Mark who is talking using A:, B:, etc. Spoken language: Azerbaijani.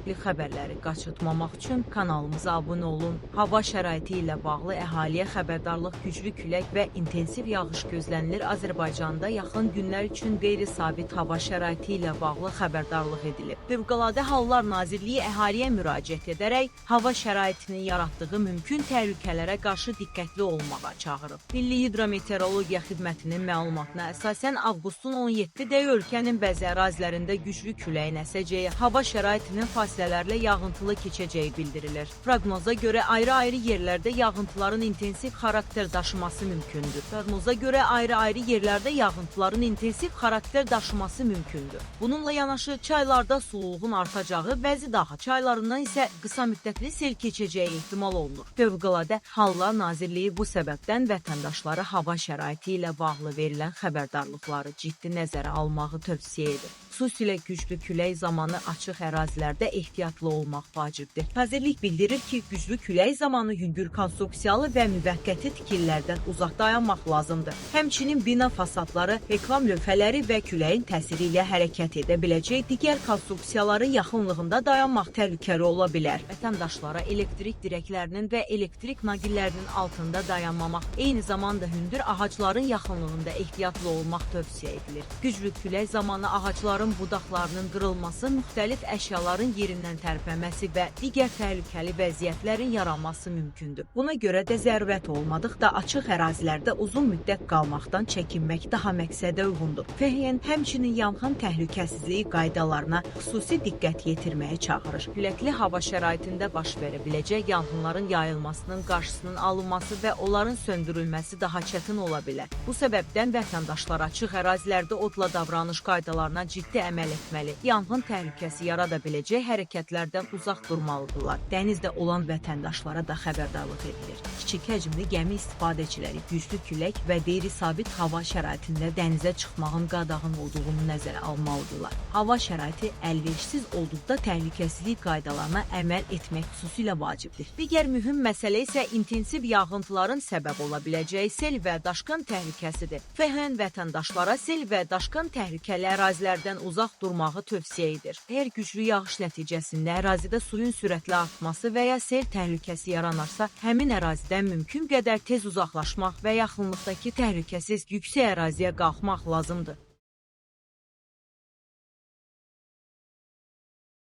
A: fərqli xəbərləri qaçırtmamaq üçün kanalımıza abunə olun. Hava şəraiti ilə bağlı əhaliyə xəbərdarlıq, güclü külək və intensiv yağış gözlənilir. Azərbaycanda yaxın günlər üçün qeyri-sabit hava şəraiti ilə bağlı xəbərdarlıq edilib. Fövqəladə Hallar Nazirliyi əhaliyə müraciət edərək hava şəraitinin yaratdığı mümkün təhlükələrə qarşı diqqətli olmağa çağırıb. Milli Hidrometeorologiya Xidmətinin məlumatına əsasən avqustun 17-də ölkənin bəzi ərazilərində güclü küləyin əsəcəyi, hava şəraitinin fasilələrlə yağıntılı keçəcəyi bildirilir. Proqnoza görə ayrı-ayrı yerlərdə yağıntıların intensiv xarakter daşıması mümkündür. Bununla yanaşı çaylarda sululuğun artacağı, bəzi dağ çaylarından isə qısa müddətli sel keçəcəyi ehtimal olunur. Fövqəladə Hallar Nazirliyi bu səbəbdən vətəndaşlara hava şəraiti ilə bağlı verilən xəbərdarlıqları ciddi nəzərə almağı tövsiyə edir. Xüsusilə güclü külək zamanı açıq ərazilərdə ehtiyatlı olmaq vacibdir. Nazirlik bildirir ki, güclü külək zamanı yüngül konstruksiyalı və müvəqqəti tikililərdən uzaq dayanmaq lazımdır. Həmçinin bina fasadları, reklam lövhələri və küləyin təsiri ilə hərəkət edə biləcək digər konstruksiyaların yaxınlığında dayanmaq təhlükəli ola bilər. Vətəndaşlara elektrik dirəklərinin və elektrik naqillərinin altında dayanmamaq, eyni zamanda hündür ağacların yaxınlığında ehtiyatlı olmaq tövsiyə edilir. Güclü külək zamanı ağacların budaqlarının qırılması, müxtəlif əşyaların yerindən tərpənməsi və digər təhlükəli vəziyyətlərin yaranması mümkündür. Buna görə də zərurət olmadıqda açıq ərazilərdə uzun müddət qalmaqdan çəkinmək daha məqsədə uyğundur. FHN həmçinin yanğın təhlükəsizliyi qaydalarına xüsusi diqqət yetirməyə çağırır. Küləkli hava şəraitində baş verə biləcək yanğınların yayılmasının qarşısının alınması və onların söndürülməsi daha çətin ola bilər. Bu səbəbdən vətəndaşlar açıq ərazilərdə odla davranış qaydalarına ciddi əməl etməli. Yanğın təhlükəsi yarada biləcək hərəkətlərdən uzaq durmalıdırlar. Dənizdə olan vətəndaşlara da xəbərdarlıq edilir. Kiçik həcmli gəmi istifadəçiləri güclü külək və qeyri-sabit hava şəraitində dənizə çıxmağın qadağan olduğunu nəzərə almalıdırlar. Hava şəraiti əlverişsiz olduqda təhlükəsizlik qaydalarına əməl etmək xüsusilə vacibdir. Digər mühüm məsələ isə intensiv yağıntıların səbəb ola biləcəyi sel və daşqın təhlükəsidir. FHN vətəndaşlara sel və daşqın təhlükəli ərazilərdən uzaq durmağı tövsiyə edir. Əgər güclü yağış nəticəsində ərazidə suyun sürətli artması və ya sel təhlükəsi yaranarsa, həmin ərazidən mümkün qədər tez uzaqlaşmaq və yaxınlıqdakı təhlükəsiz yüksək əraziyə qalxmaq lazımdır.